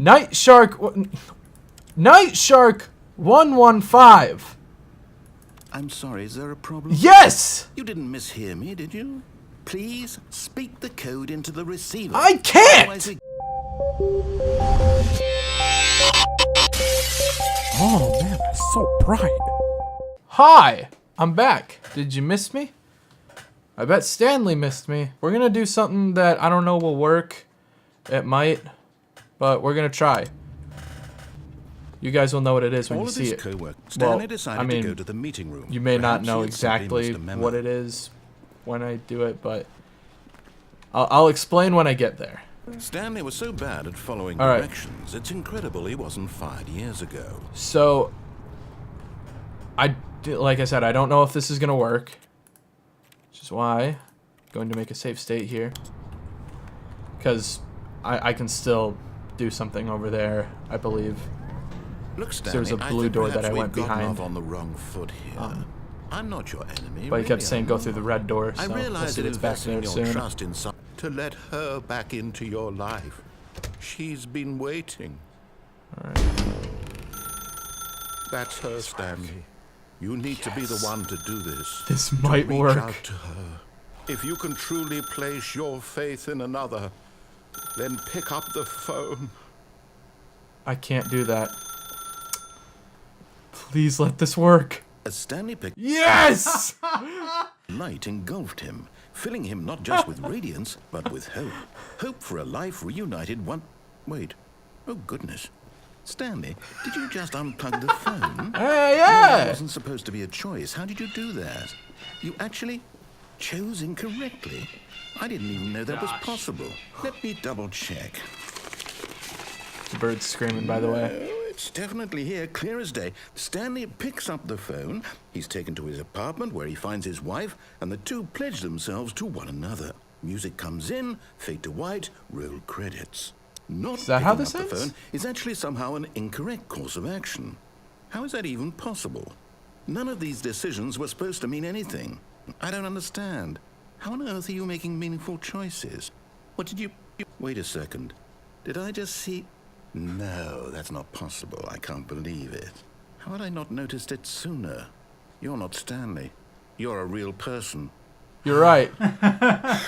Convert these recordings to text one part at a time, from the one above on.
Night Shark 115. I'm sorry, is there a problem? Yes! You didn't mishear me, did you? Please speak the code into the receiver. I can't! Oh man, that's so bright. Hi, I'm back. Did you miss me? I bet Stanley missed me. We're gonna do something that I don't know will work. It might, but we're gonna try. You guys will know what it is when you see it. Stanley decided to go to the meeting room. You may not know exactly what it is when I do it, but I'll explain when I get there. Stanley was so bad at following directions, it's incredible he wasn't fired years ago. So, like I said, I don't know if this is gonna work, which is why I'm going to make a safe state here, because I can still do something over there, I believe. Look, Stanley, there's a blue door that I went behind. On the wrong foot here. I'm not your enemy. But he kept saying go through the red door, so I realize we'll it's back there soon. Trust in some to let her back into your life. She's been waiting. Alright. That's her, Stanley. You need to be the one to do this. This might work. Reach out to her. If you can truly place your faith in another, then pick up the phone. I can't do that. Please let this work. As Stanley picked Yes! light engulfed him, filling him not just with radiance, but with hope. Hope for a life reunited one... Wait. Oh, goodness. Stanley, did you just unplug the phone? Yeah! It wasn't supposed to be a choice. How did you do that? You actually chose incorrectly. I didn't even know that was possible. Let me double check. The bird's screaming, by the way. It's definitely here, clear as day. Stanley picks up the phone. He's taken to his apartment where he finds his wife, and the two pledge themselves to one another. Music comes in, fade to white, roll credits. Not is that how picking this up ends? the phone is actually somehow an incorrect course of action. How is that even possible? None of these decisions were supposed to mean anything. I don't understand. How on earth are you making meaningful choices? What did you... Wait a second. Did I just see... No, that's not possible. I can't believe it. How had I not noticed it sooner? You're not Stanley. You're a real person. You're right. I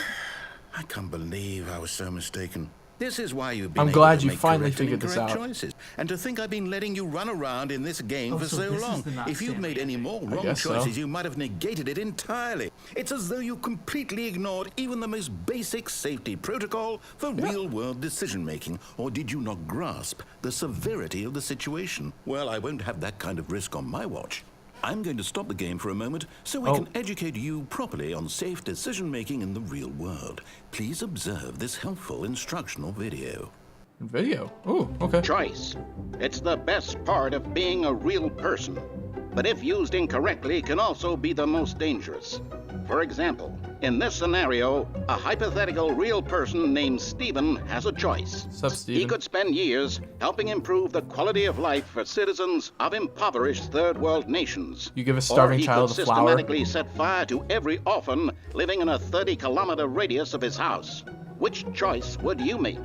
can't believe I was so mistaken. This is why you've been I'm glad you finally figured this out. Choices. And to think I've been letting you run around in this game for so long. If you'd made any more wrong choices, you might have negated it entirely. It's as though you completely ignored even the most basic safety protocol for real-world decision-making. Or did you not grasp the severity of the situation? Well, I won't have that kind of risk on my watch. I'm going to stop the game for a moment so we can educate you properly on safe decision-making in the real world. Please observe this helpful instructional video. Video? Ooh, okay. Choice. It's the best part of being a real person. But if used incorrectly, can also be the most dangerous. For example, in this scenario, a hypothetical real person named Stephen has a choice. What's up, Stephen? He could spend years helping improve the quality of life for citizens of impoverished third world nations. You give a starving child a flower. Or he could systematically set fire to every orphan living in a 30-kilometer radius of his house. Which choice would you make?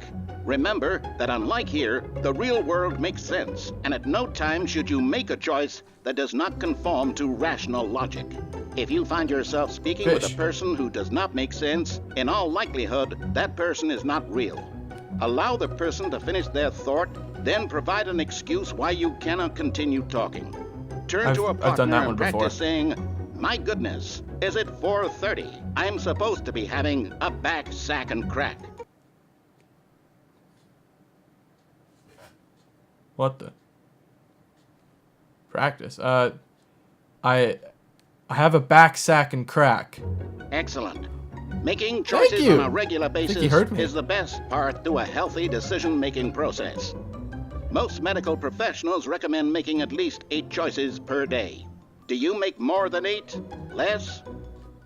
Remember that unlike here, the real world makes sense, and at no time should you make a choice that does not conform to rational logic. If you find yourself speaking with a person who does not make sense, in all likelihood, that person is not real. Allow the person to finish their thought, then provide an excuse why you cannot continue talking. Turn to a partner and practice saying, "My goodness, is it 4:30? I'm supposed to be having a back, sack, and crack." What the? Practice. I have a back, sack, and crack. Excellent. Making choices on a regular basis is the best part to a healthy decision-making process. Most medical professionals recommend making at least 8 choices per day. Do you make more than 8? Less?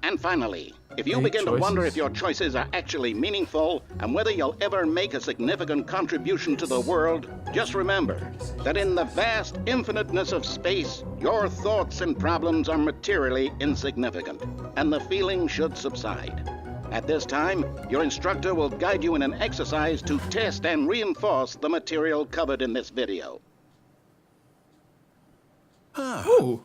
And finally, if you begin to wonder if your choices are actually meaningful and whether you'll ever make a significant contribution to the world, just remember that in the vast infiniteness of space, your thoughts and problems are materially insignificant, and the feeling should subside. At this time, your instructor will guide you in an exercise to test and reinforce the material covered in this video.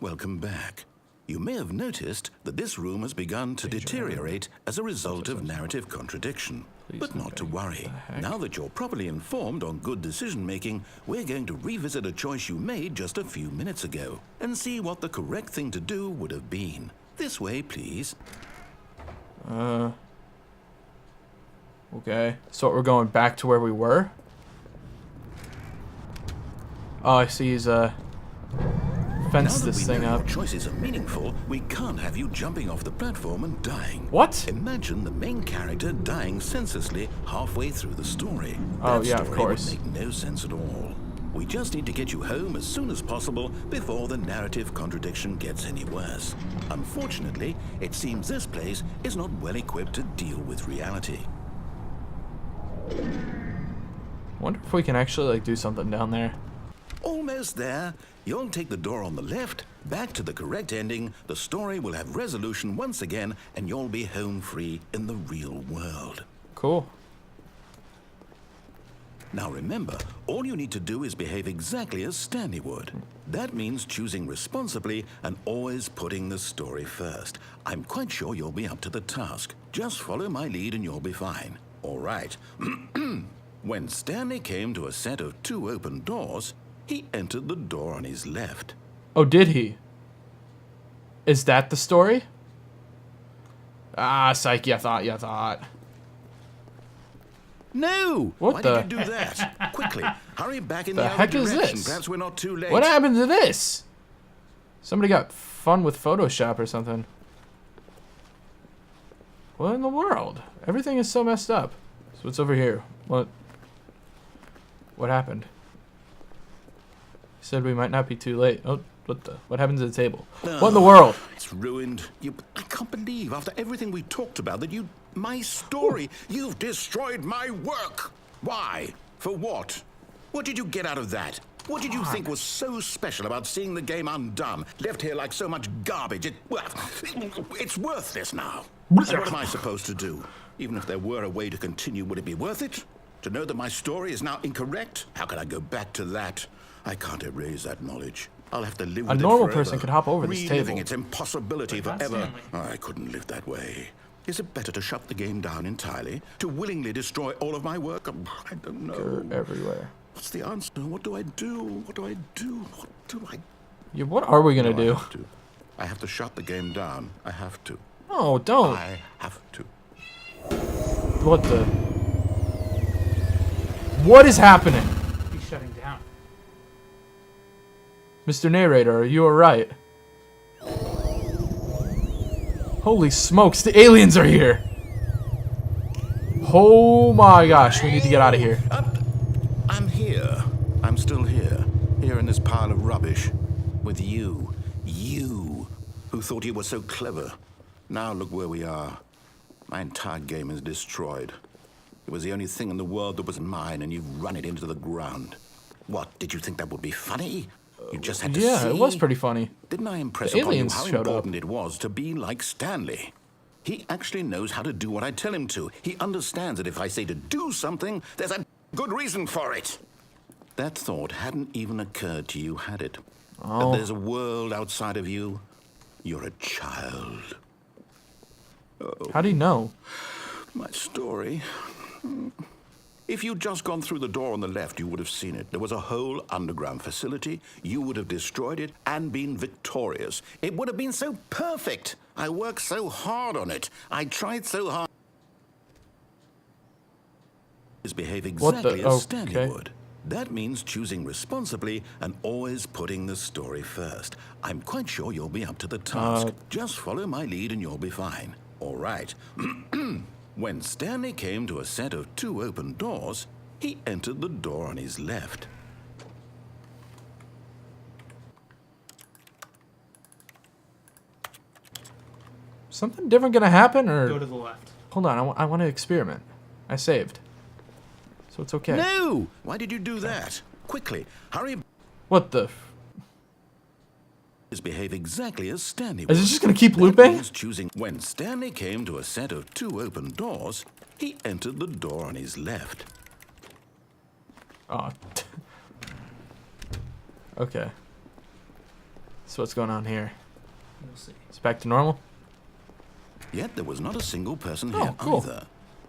Welcome back. You may have noticed that this room has begun to deteriorate as a result of narrative contradiction. But not to worry. Now that you're properly informed on good decision-making, we're going to revisit a choice you made just a few minutes ago and see what the correct thing to do would have been. This way, please. Okay. So we're going back to where we were? Oh, I see he's, fence this thing up. Your choices are meaningful, we can't have you jumping off the platform and dying. What? Imagine the main character dying senselessly halfway through the story. Oh, That yeah, of story course. would make no sense at all. We just need to get you home as soon as possible before the narrative contradiction gets any worse. Unfortunately, it seems this place is not well equipped to deal with reality. Wonder if we can actually, like, do something down there. Almost there. You'll take the door on the left, back to the correct ending, the story will have resolution once again, and you'll be home free in the real world. Cool. Now remember, all you need to do is behave exactly as Stanley would. That means choosing responsibly and always putting the story first. I'm quite sure you'll be up to the task. Just follow my lead and you'll be fine. All right. When Stanley came to a set of 2 open doors, he entered the door on his left. Oh, did he? Is that the story? Ah, psych, you thought. No! What Why the- did you do that? Quickly, hurry back in The the heck other is direction. this? Perhaps we're not too late. What happened to this? Somebody got fun with Photoshop or something. What in the world? Everything is so messed up. So what's over here? What happened? He said we might not be too late. Oh, what happened to the table? What in the world? It's ruined. I can't believe, after everything we talked about, that my story, you've destroyed my work. Why? For what? What did you get out of that? What did you think was so special about seeing the game undone, left here like so much garbage? It's worthless now. And what am I supposed to do? Even if there were a way to continue, would it be worth it? To know that my story is now incorrect? How can I go back to that? I can't erase that knowledge. I'll have to live with it normal forever, person could hop over this reliving table. its impossibility But not forever. Stanley. I couldn't live that way. Is it better to shut the game down entirely? To willingly destroy all of my work? I don't know. They're everywhere. What's the answer? What do I do? What do I do? What do I Yeah, what are we gonna do? do? I have to shut the game down. I have to. No, don't. I have to. What the? What is happening? He's shutting down. Mr. Narrator, are you alright? Holy smokes, the aliens are here! Oh my gosh, we need to get out of here. I'm here. I'm still here. Here in this pile of rubbish. With you. You, who thought you were so clever. Now look where we are. My entire game is destroyed. It was the only thing in the world that was mine, and you've run it into the ground. What, did you think that would be funny? You just had to see? Yeah, it was pretty funny. Didn't I impress The upon you aliens how showed up. important it was to be like Stanley? He actually knows how to do what I tell him to. He understands that if I say to do something, there's a good reason for it. That thought hadn't even occurred to you, had it? Oh. That there's a world outside of you? You're a child. How do you know? My story. If you'd just gone through the door on the left, you would have seen it. There was a whole underground facility. You would have destroyed it and been victorious. It would have been so perfect. I worked so hard on it. I tried so hard. Behave exactly as Stanley okay. would. That means choosing responsibly and always putting the story first. I'm quite sure you'll be up to the task. Just follow my lead and you'll be fine. All right. When Stanley came to a set of 2 open doors, he entered the door on his left. Something different gonna happen, or Go to the left. hold on? I want to experiment. I saved, so it's okay. No! Why did you do that? Quickly, hurry. What the? behave exactly as Stanley Is would. it just gonna keep That looping? means choosing. When Stanley came to a set of 2 open doors, he entered the door on his left. Oh. Okay. So what's going on here? We'll see. It's back to normal? Yet there was not a single person Oh, here cool. either.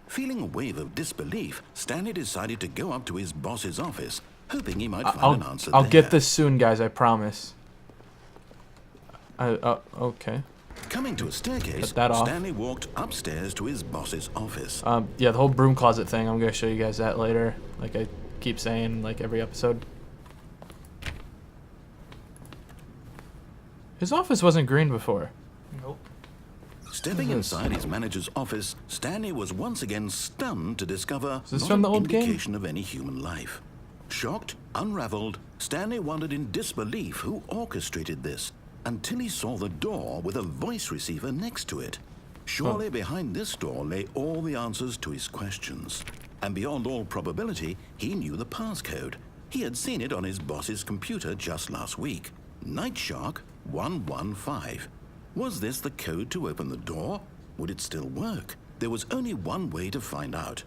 Feeling a wave of disbelief, Stanley decided to go up to his boss's office, hoping he might find an answer I'll there. get this soon, guys, I promise. Okay. Coming to a staircase, Cut that off. Stanley walked upstairs to his boss's office. Yeah, the whole broom closet thing, I'm gonna show you guys that later. Like I keep saying, like every episode. His office wasn't green before. Nope. Stepping inside his manager's office, Stanley was once again stunned to discover Is this not from the an old game? indication of any human life. Shocked, unraveled, Stanley wondered in disbelief who orchestrated this, until he saw the door with a voice receiver next to it. Surely behind this door lay all the answers to his questions. And beyond all probability, he knew the passcode. He had seen it on his boss's computer just last week. Night Shark 115. Was this the code to open the door? Would it still work? There was only one way to find out.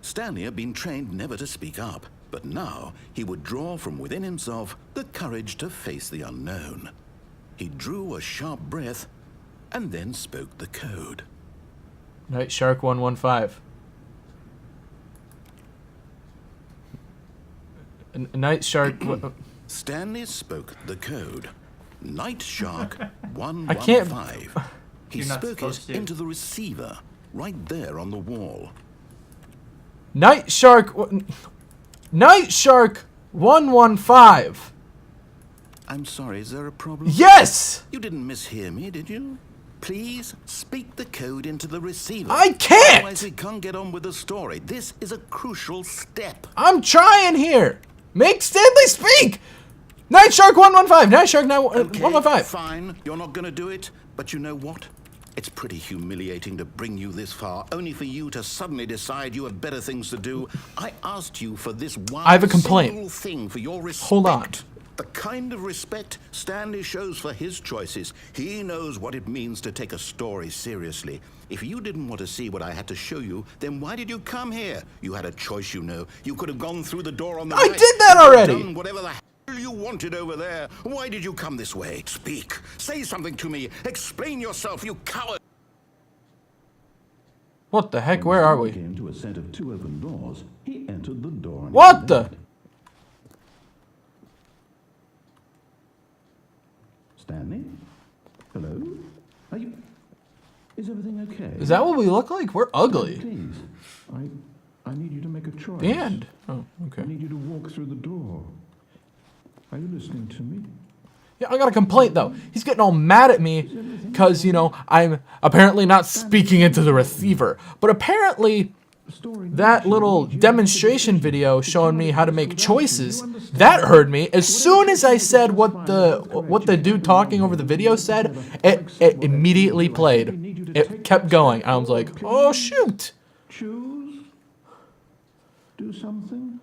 Stanley had been trained never to speak up, but now he would draw from within himself the courage to face the unknown. He drew a sharp breath and then spoke the code. Night Shark 115. Night Shark. Stanley spoke the code. Night Shark 115. I can't. He You're not spoke it supposed to. into the receiver, right there on the wall. Night Shark. Night Shark 115. I'm sorry, is there a problem? Yes! You didn't mishear me, did you? Please speak the code into the receiver. I can't! Otherwise we can't get on with the story. This is a crucial step. I'm trying here. Make Stanley speak. Night Shark 115. Night Shark 115. Fine, you're not gonna do it, but you know what? It's pretty humiliating to bring you this far, only for you to suddenly decide you have better things to do. I asked you for this one I have a complaint. single thing, for your respect. Hold on. The kind of respect Stanley shows for his choices. He knows what it means to take a story seriously. If you didn't want to see what I had to show you, then why did you come here? You had a choice, you know. You could have gone through the door on the I right. did that You could have already. done whatever the hell you wanted over there. Why did you come this way? Speak. Say something to me. Explain yourself, you coward. What the heck? Where are we? Came to a set of 2 open doors. He entered the door. on What his the? left. Stanley? Hello? Are you... Is everything okay? Is that what we look like? We're ugly. Please, I need you to make a choice. The end. Oh, I okay. need you to walk through the door. Are you listening to me? Yeah, I got a complaint though. He's getting all mad at me because, you know, I'm apparently not speaking into the receiver. But apparently that little demonstration video showing me how to make choices, that heard me. As soon as I said what the dude talking over the video said, it immediately played. It kept going. I was like, oh shoot. Choose? Do something?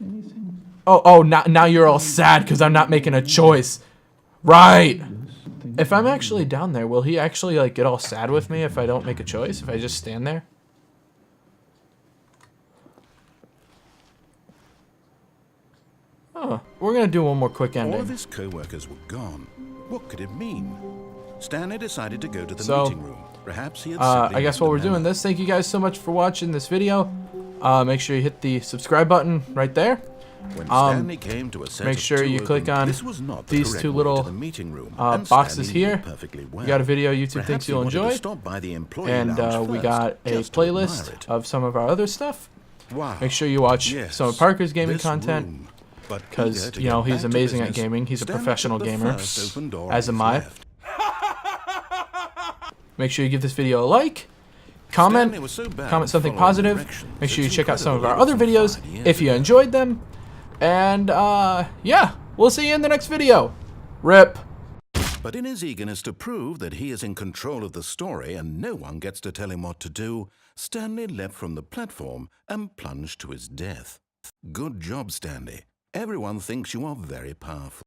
Anything? Oh, now you're all sad because I'm not making a choice. Right. If I'm actually down there, will he actually like get all sad with me if I don't make a choice? If I just stand there? Oh, we're gonna do one more quick All ending. of his co-workers were gone. What could it mean? Stanley decided to go to the So, meeting room. Perhaps he had simply I guess missed while the we're doing memo. this, thank you guys so much for watching this video. Make sure you hit the subscribe button right there. When Stanley came to a set Make of sure 2 you click open- on this was not the these correct 2 way little to the meeting room, and boxes Stanley knew here. perfectly well. We got a video YouTube Perhaps thinks he you'll wanted to enjoy. stop by the employee And lounge we first, got a just to admire playlist it. of some of our other stuff. Wow. Make sure you watch Yes, some of Parker's gaming this content. room. But Because, eager to you know, get he's back to amazing at business, gaming. He's a Stanley professional took the gamer, first open door as on am his I. left. Make sure you give this video a like, comment, Stanley was so bad comment at something following positive. directions, Make sure you it's check out some of our incredible other he was videos fine, if you yeah. enjoyed them. And, yeah, we'll see you in the next video. Rip. But in his eagerness to prove that he is in control of the story and no one gets to tell him what to do, Stanley leapt from the platform and plunged to his death. Good job, Stanley. Everyone thinks you are very powerful.